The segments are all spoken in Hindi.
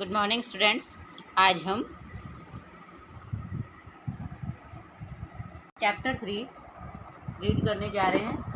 Good morning students. आज हम चैप्टर 3 रीड करने जा रहे हैं।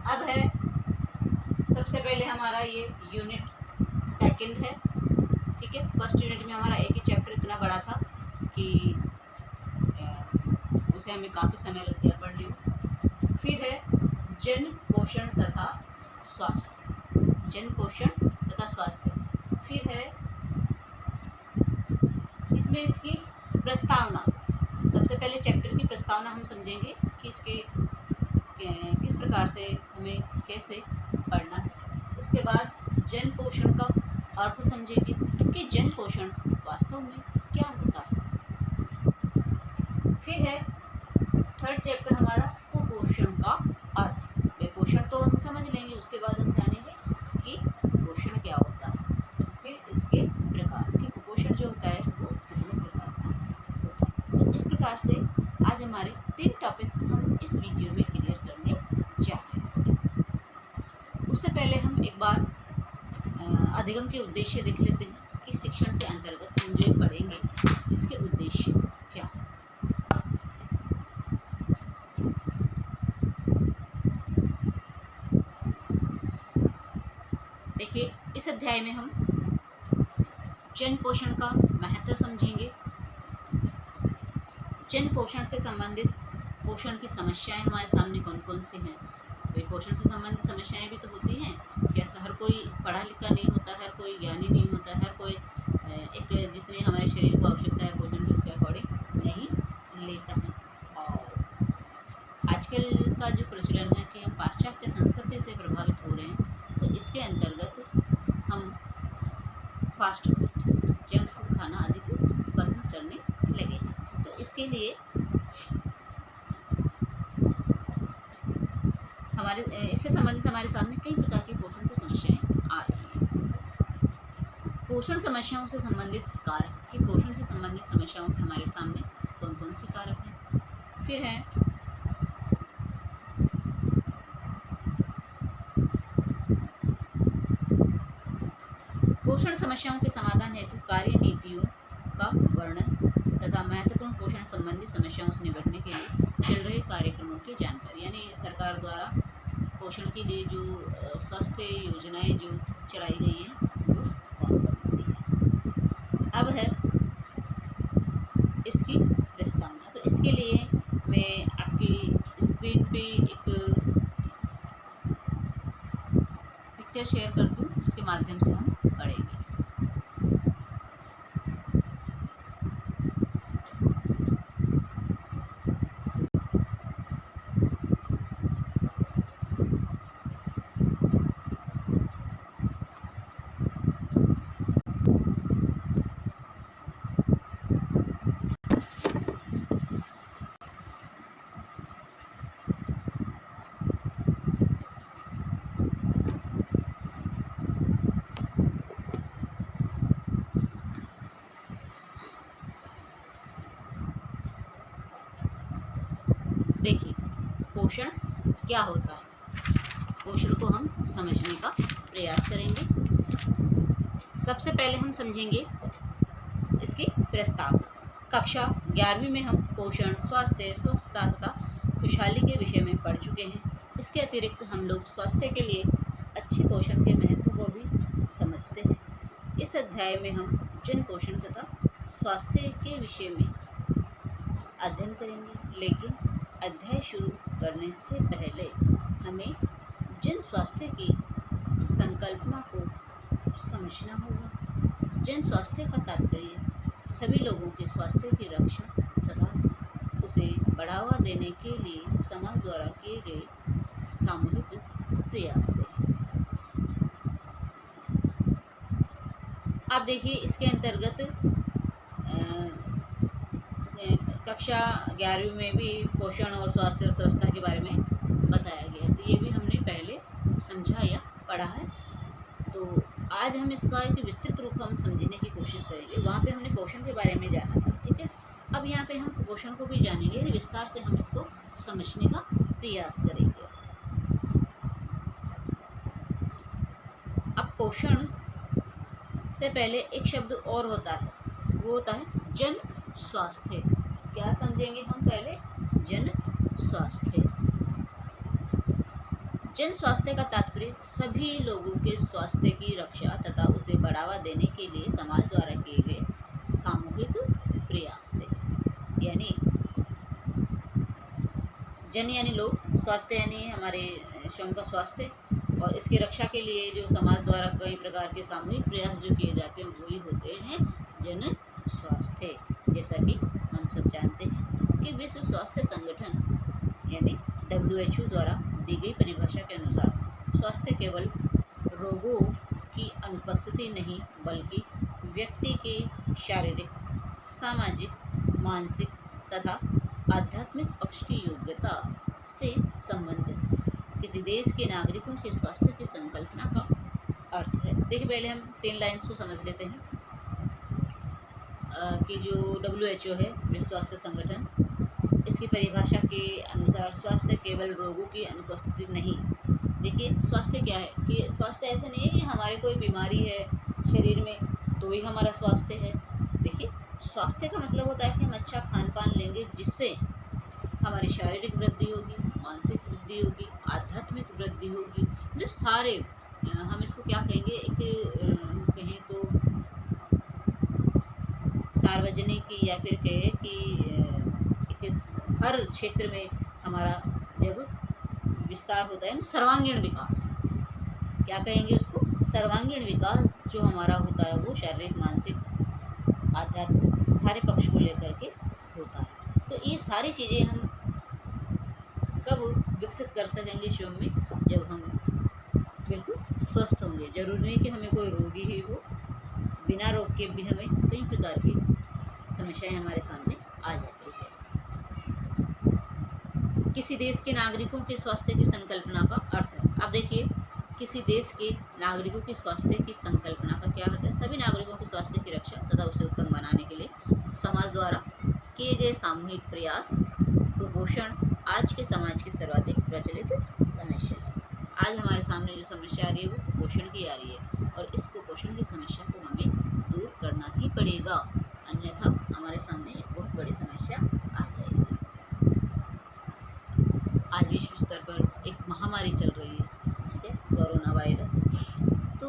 अब है सबसे पहले हमारा ये यूनिट सेकंड है। ठीक है, फर्स्ट यूनिट में हमारा एक ही चैप्टर इतना बड़ा था कि उसे हमें काफ़ी समय लग गया पढ़ने में। फिर है जन पोषण तथा स्वास्थ्य, जन पोषण तथा स्वास्थ्य। फिर है इसमें इसकी प्रस्तावना। सबसे पहले चैप्टर की प्रस्तावना हम समझेंगे कि इसके किस प्रकार से हमें कैसे पढ़ना है। उसके बाद जन पोषण का अर्थ समझेंगे कि जन पोषण वास्तव में क्या होता है। फिर है थर्ड चैप्टर हमारा कुपोषण का अर्थ। वे पोषण तो हम समझ लेंगे, उसके बाद हम जानेंगे कि कुपोषण क्या होता है। फिर इसके प्रकार कि कुपोषण जो होता है वो कितने प्रकार का होता है। तो इस प्रकार से आज हमारे 3 टॉपिक हम इस वीडियो में क्लियर करने जा रहे हैं। उससे पहले हम एक बार अधिगम के उद्देश्य देख लेते हैं कि शिक्षण के अंतर्गत हम जो पढ़ेंगे इसके उद्देश्य क्या है। देखिए, इस अध्याय में हम जन पोषण का महत्व समझेंगे। जन पोषण से संबंधित पोषण की समस्याएं हमारे सामने कौन कौन सी हैं। तो पोषण से संबंधित समस्याएं भी तो होती हैं। क्या हर कोई पढ़ा लिखा नहीं होता, हर कोई ज्ञानी नहीं होता, हर कोई एक जितनी हमारे शरीर को आवश्यकता है पोषण की उसके अकॉर्डिंग नहीं लेता है। और आजकल का जो प्रचलन है कि हम पाश्चात्य संस्कृति से प्रभावित हो रहे हैं, तो इसके अंतर्गत हम फास्ट फूड, जंक फूड खाना अधिक पसंद करने लगे हैं। तो इसके लिए इससे संबंधित हमारे सामने कई प्रकार की पोषण की समस्याएं आ रही हैं। पोषण समस्याओं से संबंधित कारक कि पोषण से संबंधित समस्याओं के हमारे सामने कौन कौन से कारक हैं। फिर है पोषण समस्याओं के समाधान हेतु कार्य नीतियों का वर्णन तथा महत्वपूर्ण पोषण संबंधी समस्याओं से निपटने के लिए चल रहे कार्यक्रमों की जानकारी। यानी सरकार द्वारा पोषण के लिए जो स्वास्थ्य योजनाएं जो चलाई गई हैं वो कौन कौन सी है। अब है इसकी प्रस्तावना। तो इसके लिए मैं आपकी स्क्रीन पे एक पिक्चर शेयर कर दूं, उसके माध्यम से हम पढ़ेंगे। देखिए, पोषण क्या होता है, पोषण को हम समझने का प्रयास करेंगे। सबसे पहले हम समझेंगे इसकी प्रस्तावना। कक्षा 11वीं में हम पोषण, स्वास्थ्य, स्वच्छता तथा खुशहाली के विषय में पढ़ चुके हैं। इसके अतिरिक्त हम लोग स्वास्थ्य के लिए अच्छे पोषण के महत्व को भी समझते हैं। इस अध्याय में हम जन पोषण तथा स्वास्थ्य के विषय में अध्ययन करेंगे, लेकिन अध्याय शुरू करने से पहले हमें जन स्वास्थ्य की संकल्पना को समझना होगा। जन स्वास्थ्य का तात्पर्य सभी लोगों के स्वास्थ्य की रक्षा तथा उसे बढ़ावा देने के लिए समाज द्वारा किए गए सामूहिक प्रयास से है। अब देखिए, इसके अंतर्गत कक्षा 11वीं में भी पोषण और स्वास्थ्य और स्वच्छता के बारे में बताया गया है, तो ये भी हमने पहले समझा या पढ़ा है। तो आज हम इसका एक विस्तृत रूप हम समझने की कोशिश करेंगे। वहाँ पे हमने पोषण के बारे में जाना था, ठीक है। अब यहाँ पे हम कुपोषण को भी जानेंगे, विस्तार से हम इसको समझने का प्रयास करेंगे। अब पोषण से पहले एक शब्द और होता है, वो होता है जन स्वास्थ्य। क्या समझेंगे हम पहले? जन स्वास्थ्य। जन स्वास्थ्य का तात्पर्य सभी लोगों के स्वास्थ्य की रक्षा तथा उसे बढ़ावा देने के लिए समाज द्वारा किए गए सामूहिक प्रयास से। यानी जन यानी लोग, स्वास्थ्य यानी हमारे स्वयं का स्वास्थ्य, और इसकी रक्षा के लिए जो समाज द्वारा कई प्रकार के सामूहिक प्रयास जो किए जाते हैं वही होते हैं जन स्वास्थ्य। जैसा कि हम सब जानते हैं कि विश्व स्वास्थ्य संगठन यानी WHO द्वारा दी गई परिभाषा के अनुसार स्वास्थ्य केवल रोगों की अनुपस्थिति नहीं बल्कि व्यक्ति के शारीरिक, सामाजिक, मानसिक तथा आध्यात्मिक पक्ष की योग्यता से संबंधित किसी देश के नागरिकों के स्वास्थ्य की संकल्पना का अर्थ है। देखिए, पहले हम 3 लाइन्स को समझ लेते हैं कि जो WHO है, विश्व स्वास्थ्य संगठन, इसकी परिभाषा के अनुसार स्वास्थ्य केवल रोगों की अनुपस्थिति नहीं। देखिए, स्वास्थ्य क्या है कि स्वास्थ्य ऐसा नहीं है कि हमारे कोई बीमारी है शरीर में तो ही हमारा स्वास्थ्य है। देखिए, स्वास्थ्य का मतलब होता है कि हम अच्छा खान पान लेंगे जिससे हमारी शारीरिक वृद्धि होगी, मानसिक वृद्धि होगी, आध्यात्मिक वृद्धि होगी, मतलब सारे हम इसको क्या कहेंगे, एक कहें तो सार्वजनिक या फिर कहें कि हर क्षेत्र में हमारा जब विस्तार होता है, सर्वांगीण विकास, क्या कहेंगे उसको, सर्वांगीण विकास जो हमारा होता है वो शारीरिक, मानसिक, आध्यात्मिक सारे पक्ष को लेकर के होता है। तो ये सारी चीज़ें हम कब विकसित कर सकेंगे स्वयं में, जब हम बिल्कुल स्वस्थ होंगे। जरूरी नहीं कि हमें कोई रोगी ही हो, बिना रोग के भी हमें कई प्रकार की समस्याएं हमारे सामने आ जाती है। किसी देश के नागरिकों के स्वास्थ्य की संकल्पना का अर्थ है। अब देखिए, किसी देश के नागरिकों की स्वास्थ्य की संकल्पना का क्या अर्थ है? सभी नागरिकों के स्वास्थ्य की रक्षा तथा उसे उत्तम बनाने के लिए समाज द्वारा किए गए सामूहिक प्रयास। कुपोषण आज के समाज की सर्वाधिक प्रचलित समस्या है। आज हमारे सामने जो समस्या आ रही है वो कुपोषण की आ रही है, और इस कुपोषण की समस्या को हमें दूर करना ही पड़ेगा, अन्यथा हमारे सामने एक बहुत बड़ी समस्या आ जाएगी। आज विश्व स्तर पर एक महामारी चल रही है, ठीक है, कोरोना वायरस। तो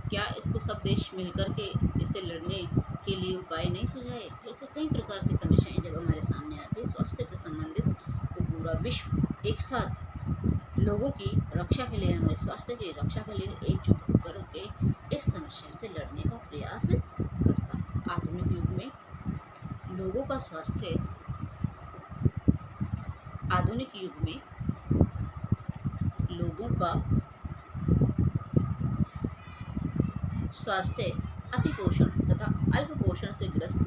क्या इसको सब देश मिलकर के इससे लड़ने के लिए उपाय नहीं सुझाए? ऐसे कई प्रकार की समस्याएं जब हमारे सामने आती है स्वास्थ्य से संबंधित, तो पूरा विश्व एक साथ लोगों की रक्षा के लिए, हमारे स्वास्थ्य की रक्षा के लिए एकजुट होकर के इस समस्या से लड़ने का प्रयास करता है। आधुनिक युग में लोगों का स्वास्थ्य, आधुनिक युग में लोगों का स्वास्थ्य अतिपोषण तथा अल्पपोषण से ग्रस्त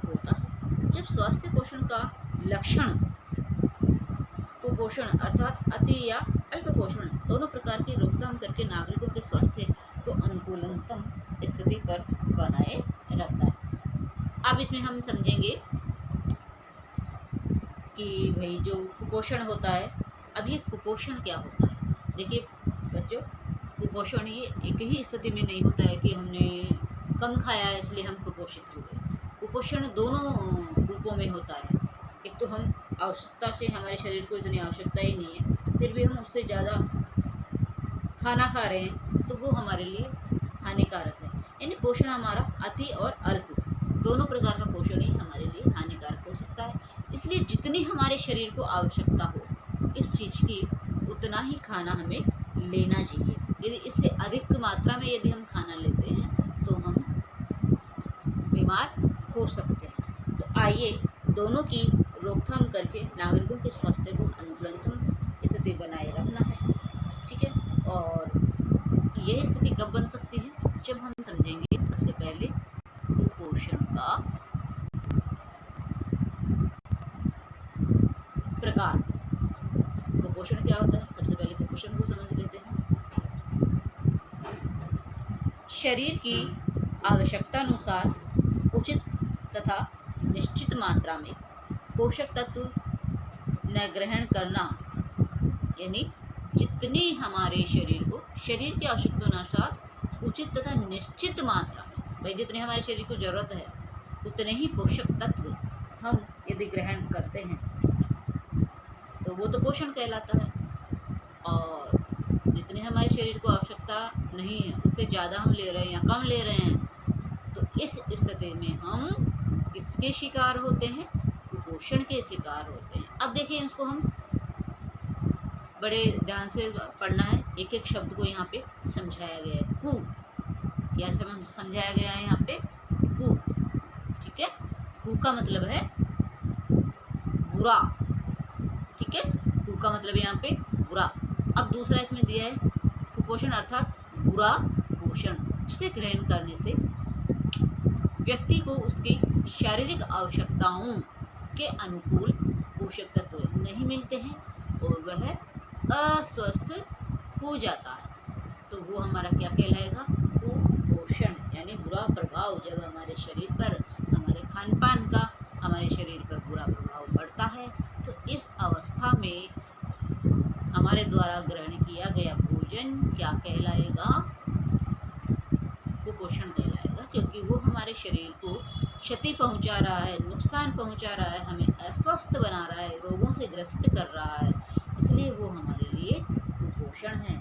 होता है। जब स्वास्थ्य पोषण का लक्षण कुपोषण अर्थात अति या अल्पपोषण दोनों प्रकार की रोकथाम करके नागरिकों के स्वास्थ्य को अनुकूलतम स्थिति पर बनाए रखता है। अब इसमें हम समझेंगे कि भाई जो कुपोषण होता है, अब ये कुपोषण क्या होता है? देखिए बच्चों, कुपोषण ये एक ही स्थिति में नहीं होता है कि हमने कम खाया इसलिए हम कुपोषित हो गए। कुपोषण दोनों रूपों में होता है। एक तो हम आवश्यकता से, हमारे शरीर को इतनी आवश्यकता ही नहीं है, फिर भी हम उससे ज़्यादा खाना खा रहे हैं, तो वो हमारे लिए हानिकारक है। यानी पोषण हमारा अति और अल्प दोनों प्रकार का पोषण ही हमारे लिए हानिकारक हो सकता है। इसलिए जितनी हमारे शरीर को आवश्यकता हो इस चीज़ की, उतना ही खाना हमें लेना चाहिए। यदि इससे अधिक मात्रा में यदि हम खाना लेते हैं तो हम बीमार हो सकते हैं। तो आइए दोनों की रोकथाम करके नागरिकों के स्वास्थ्य को अनुकूलतम स्थिति बनाए रखना है, ठीक है। और यह स्थिति कब बन सकती है? जब हम समझेंगे सबसे पहले कुपोषण का प्रकार। कुपोषण क्या होता है, सबसे पहले कुपोषण को समझ लेते हैं। शरीर की आवश्यकता अनुसार उचित तथा निश्चित मात्रा में पोषक तत्व न ग्रहण करना, यानी जितने हमारे शरीर की आवश्यकता अनुसार उचित तथा निश्चित मात्रा में, भाई जितने हमारे शरीर को जरूरत है उतने ही पोषक तत्व हम यदि ग्रहण करते हैं तो वो तो पोषण कहलाता है। और जितने हमारे शरीर को आवश्यकता नहीं है उससे ज़्यादा हम ले रहे हैं या कम ले रहे हैं तो इस स्थिति में हम किसके शिकार होते हैं, कुपोषण के शिकार होते हैं। अब देखिए इसको हम बड़े ध्यान से पढ़ना है, एक एक शब्द को यहाँ पे समझाया गया है। कु क्या समझाया गया है यहाँ पे, कु, ठीक है। कु का मतलब है बुरा, ठीक है, कु का मतलब यहाँ पे बुरा। अब दूसरा इसमें दिया है कुपोषण अर्थात बुरा पोषण, जिसे ग्रहण करने से व्यक्ति को उसकी शारीरिक आवश्यकताओं के अनुकूल पोषक तत्व नहीं मिलते हैं और वह अस्वस्थ हो जाता है, तो वो हमारा क्या कहलाएगा, कुपोषण, यानी बुरा प्रभाव जब हमारे शरीर पर, हमारे खान पान का हमारे शरीर पर बुरा प्रभाव पड़ता है तो इस अवस्था में हमारे द्वारा ग्रहण किया गया भोजन क्या कहलाएगा, कुपोषण कहलाएगा, क्योंकि वो हमारे शरीर को क्षति पहुंचा रहा है, नुकसान पहुंचा रहा है, हमें अस्वस्थ बना रहा है, रोगों से ग्रसित कर रहा है, इसलिए वो हमारे लिए कुपोषण है।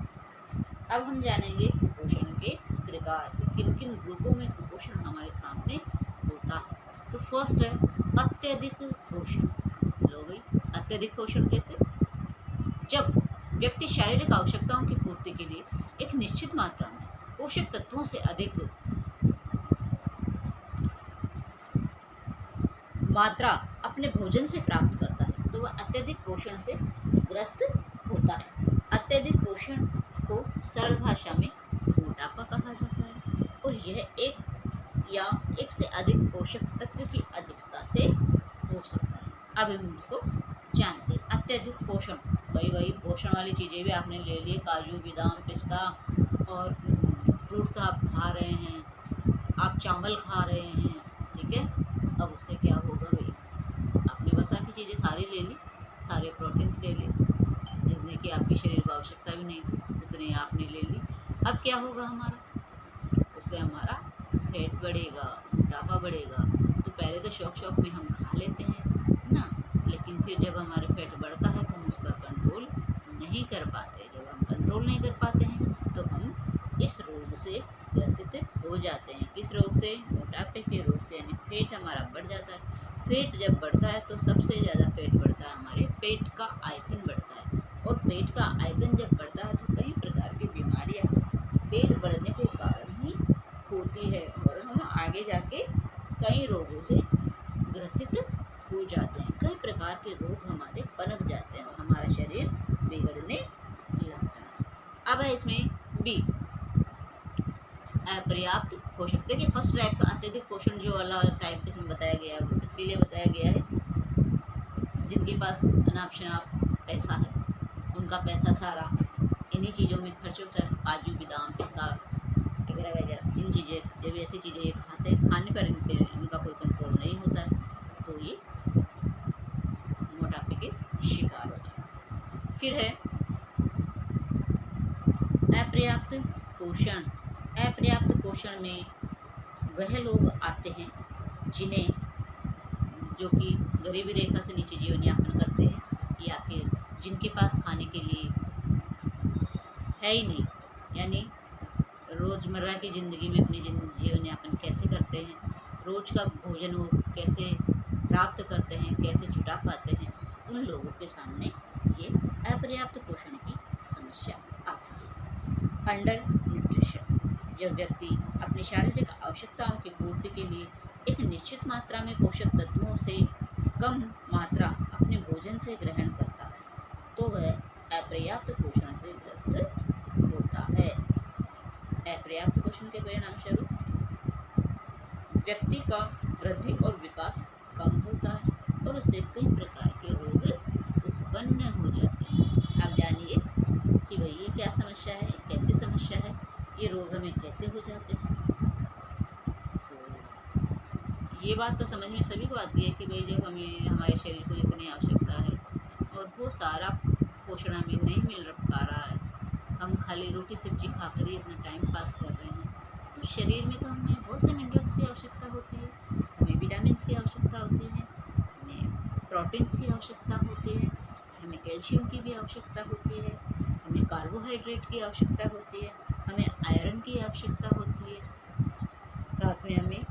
अब हम जानेंगे कुपोषण के प्रकार, किन किन रूपों में कुपोषण हमारे सामने होता है। तो फर्स्ट है अत्यधिक पोषण। लो भाई, अत्यधिक पोषण कैसे, जब व्यक्ति शारीरिक आवश्यकताओं की पूर्ति के लिए एक निश्चित मात्रा में पोषक तत्वों से अधिक मात्रा अपने भोजन से प्राप्त करता है तो वह अत्यधिक पोषण से ग्रस्त होता है। अत्यधिक पोषण को सरल भाषा में मोटापा कहा जाता है और यह एक या एक से अधिक पोषक तत्व की अधिकता से हो सकता है। अब हम इसको जानते हैं। अत्यधिक पोषण, वही पोषण वाली चीज़ें भी आपने ले ली, काजू बादाम पिस्ता और फ्रूट्स आप खा रहे हैं, आप चावल खा रहे हैं, ठीक है। अब उससे क्या होगा भाई, आपने वसा की चीज़ें सारी ले ली, सारे प्रोटीन्स ले लिए, जितने की आपके शरीर को आवश्यकता भी नहीं थी उतने आपने ले ली। अब क्या होगा हमारा, उससे हमारा फैट बढ़ेगा, मोटापा बढ़ेगा। तो पहले तो शौक में हम खा लेते हैं ना, लेकिन फिर जब हमारा फैट बढ़ता है तो हम उस पर कंट्रोल नहीं कर पाते। जब हम कंट्रोल नहीं कर पाते हैं तो हम इस रोग से ग्रसित हो जाते हैं। किस रोग से, मोटापे के रोग से, यानी पेट हमारा बढ़ जाता है। पेट जब बढ़ता है तो सबसे ज़्यादा पेट बढ़ता है, हमारे पेट का आयतन बढ़ता है और पेट का आयतन जब बढ़ता है तो कई प्रकार की बीमारियां पेट बढ़ने के कारण ही होती है और हम आगे जाके कई रोगों से ग्रसित हो जाते हैं। कई प्रकार के रोग हमारे पनप जाते हैं और हमारा शरीर बिगड़ने लगता है। अब है इसमें बी, अपर्याप्त पोषण। देखिए फर्स्ट टाइप का अत्यधिक पोषण जो वाला टाइप इसमें बताया गया है वो किसके लिए बताया गया है, जिनके पास अनाप शनाप पैसा है, उनका पैसा सारा इन्हीं चीज़ों में खर्च होता है, काजू बादाम पिस्ता वगैरह वगैरह, इन चीज़ें जब ऐसी चीज़ें ये खाते हैं, खाने पर इनका कोई कंट्रोल नहीं होता है तो ये मोटापे के शिकार हो जाते हैं। फिर है अपर्याप्त पोषण। अपर्याप्त पोषण में वह लोग आते हैं जिन्हें, जो कि गरीबी रेखा से नीचे जीवन यापन करते हैं या फिर जिनके पास खाने के लिए है ही नहीं, यानी रोज़मर्रा की ज़िंदगी में अपनी जीवन यापन कैसे करते हैं, रोज़ का भोजन वो कैसे प्राप्त करते हैं, कैसे जुटा पाते हैं, उन लोगों के सामने ये अपर्याप्त पोषण की समस्या आती है। अंडर न्यूट्रिशन, जब व्यक्ति अपनी शारीरिक आवश्यकताओं की पूर्ति के लिए एक निश्चित मात्रा में पोषक तत्वों से कम मात्रा अपने भोजन से ग्रहण करता है तो वह अपर्याप्त पोषण से ग्रस्त होता है। अपर्याप्त पोषण के परिणाम स्वरूप व्यक्ति का वृद्धि और विकास कम होता है और उससे कई प्रकार के रोग उत्पन्न हो जाते हैं। आप जानिए कि भाई ये क्या समस्या है, कैसी समस्या है, ये रोग हमें कैसे हो जाते हैं। तो ये बात तो समझ में सभी को आती है कि भाई जब हमें हमारे शरीर को जितनी आवश्यकता है और वो सारा पोषण हमें नहीं मिल पा रहा है, हम खाली रोटी सब्जी खाकर ही अपना टाइम पास कर रहे हैं, तो शरीर में तो हमें बहुत से मिनरल्स की आवश्यकता होती है, हमें विटामिन्स की आवश्यकता होती है, हमें प्रोटीन्स की आवश्यकता होती है, हमें कैल्शियम की भी आवश्यकता होती है, हमें कार्बोहाइड्रेट की आवश्यकता होती है, हमें आयरन की आवश्यकता होती है, साथ में हमें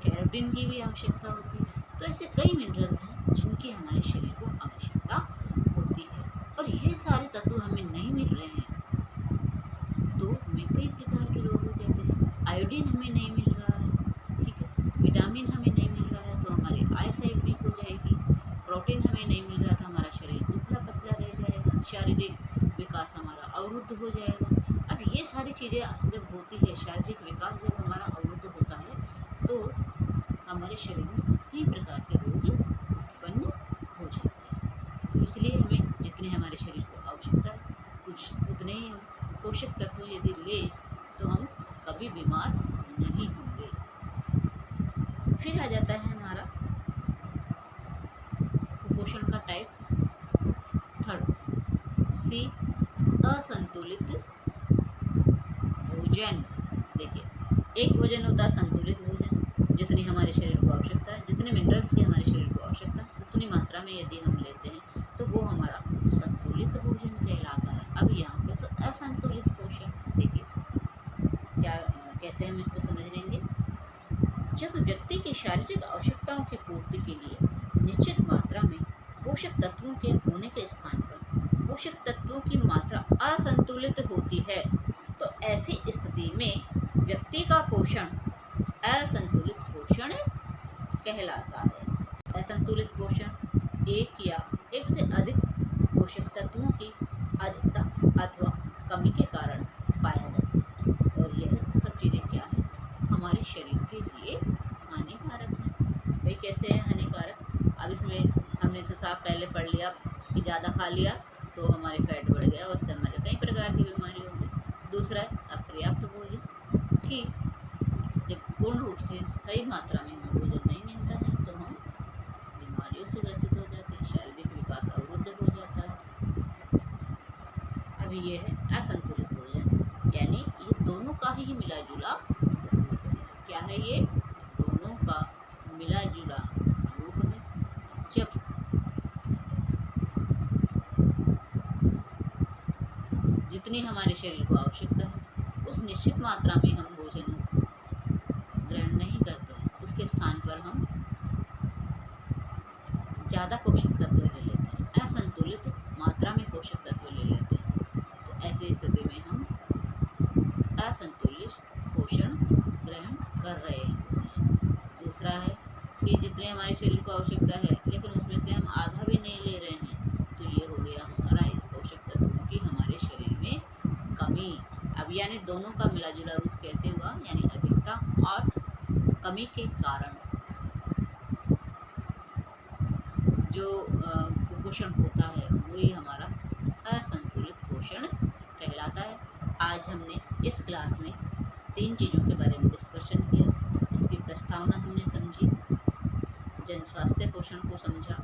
कैरोटीन की भी आवश्यकता होती है। तो ऐसे कई मिनरल्स हैं जिनकी हमारे शरीर को आवश्यकता होती है, और ये सारे तत्व हमें नहीं मिल रहे हैं तो हमें कई प्रकार के रोग हो जाते हैं। आयोडीन हमें नहीं मिल रहा है, ठीक है, विटामिन हमें नहीं मिल रहा है तो हमारी आई साइट वीक हो जाएगी, प्रोटीन हमें नहीं मिल रहा तो हमारा शरीर दुबला पतला रह जाएगा, शारीरिक विकास हमारा अवरुद्ध हो जाएगा। अब ये सारी चीज़ें जब होती है, शारीरिक विकास जब हमारा अवरुद्ध होता है तो हमारे शरीर में कई प्रकार के रोग उत्पन्न हो जाते हैं। इसलिए हमें जितने हमारे शरीर को आवश्यकता है कुछ उतने ही हम पोषक तत्व यदि ले तो हम कभी बीमार नहीं होंगे। फिर आ जाता है हमारा कुपोषण का टाइप थर्ड, सी, असंतुलित भोजन। देखिए, एक भोजन होता है संतुलित भोजन, जितनी हमारे शरीर को आवश्यकता है, जितने मिनरल्स की हमारे शरीर को आवश्यकता है उतनी मात्रा में यदि हम लेते हैं तो वो हमारा संतुलित भोजन कहलाता है। अब यहाँ पे तो असंतुलित पोषण, देखिए क्या कैसे हम इसको समझ लेंगे। जब व्यक्ति की शारीरिक आवश्यकताओं की पूर्ति के लिए निश्चित मात्रा में पोषक तत्वों के होने के स्थान पर पोषक तत्वों की मात्रा असंतुलित होती है तो ऐसी स्थिति में व्यक्ति का पोषण असंतुलित पोषण कहलाता है। असंतुलित पोषण एक या एक से अधिक पोषक तत्वों की अधिकता अथवा कमी के कारण पाया जाता है, और यह सब चीज़ें क्या है, हमारे शरीर के लिए हानिकारक है। भाई कैसे है हानिकारक? अब इसमें हमने तो साफ पहले पढ़ लिया कि ज़्यादा खा लिया तो हमारे फैट बढ़ गया और इससे हमारे कई प्रकार की बीमारी होगी। दूसरा है अपर्याप्त भोजन, कि जब पूर्ण रूप से सही मात्रा में हमें भोजन नहीं मिलता है तो हम बीमारियों से ग्रसित हो जाते हैं, शारीरिक विकास अवरुद्ध हो जाता है। अब ये है असंतुलित भोजन, यानी ये दोनों का ही मिला जुला रूप है। क्या है ये? दोनों का मिला जुला रूप है। जब जितनी हमारे शरीर को आवश्यकता है उस निश्चित मात्रा में हम भोजन ग्रहण नहीं करते हैं, उसके स्थान पर हम ज़्यादा पोषक तत्व ले लेते हैं, असंतुलित मात्रा में पोषक तत्व ले लेते हैं, तो ऐसी स्थिति में हम असंतुलित पोषण ग्रहण कर रहे होते हैं। दूसरा है कि जितने हमारे शरीर को आवश्यकता है लेकिन उसमें से हम आधा भी नहीं ले रहे हैं, तो ये हो गया हमारा इस पोषक तत्वों की हमारे शरीर में कमी। अब यानी दोनों का मिला जुला रूप कैसे हुआ, यानी अधिकता और कमी के कारण जो कुपोषण होता है वही हमारा असंतुलित पोषण कहलाता है। आज हमने इस क्लास में 3 चीज़ों के बारे में डिस्कशन किया। इसकी प्रस्तावना हमने समझी, जन स्वास्थ्य पोषण को समझा,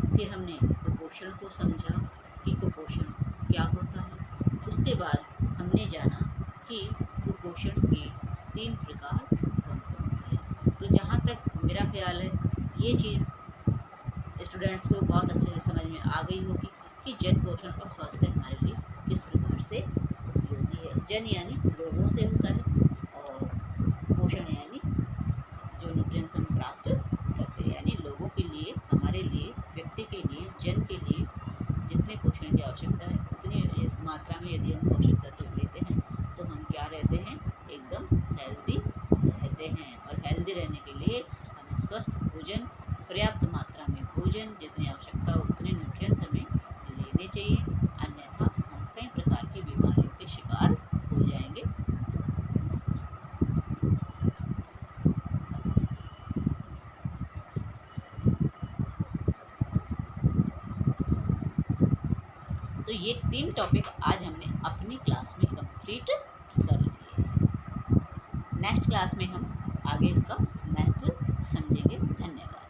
फिर हमने कुपोषण को समझा कि कुपोषण क्या होता है। उसके बाद हमने जाना कि कुपोषण के 3 प्रकार कौन कौन से हैं। तो जहाँ तक मेरा ख्याल है ये चीज़ स्टूडेंट्स को बहुत अच्छे से समझ में आ गई होगी कि जन पोषण और स्वास्थ्य हमारे लिए किस प्रकार से उपयोगी है। जन यानी लोगों से होता है और पोषण यानी जो न्यूट्रिएंट्स हम प्राप्त करते हैं, यानी लोगों के लिए, हमारे लिए, व्यक्ति के लिए, जन के लिए जितने पोषण की आवश्यकता है उतनी मात्रा में यदि हम पोषक तत्व लेते हैं तो हम क्या रहते हैं, एकदम हेल्दी रहते हैं। और हेल्दी रहने के लिए हमें स्वस्थ भोजन, पर्याप्त मात्रा में भोजन, जितनी आवश्यकता हो उतने न्यूट्रिएंट्स हमें लेने चाहिए, अन्यथा हम कई प्रकार की बीमारियों के शिकार हो जाएंगे। तो ये 3 टॉपिक आज हमने अपनी क्लास में कंप्लीट कर लिए। नेक्स्ट क्लास में हम आगे इसका महत्व समझेंगे। धन्यवाद।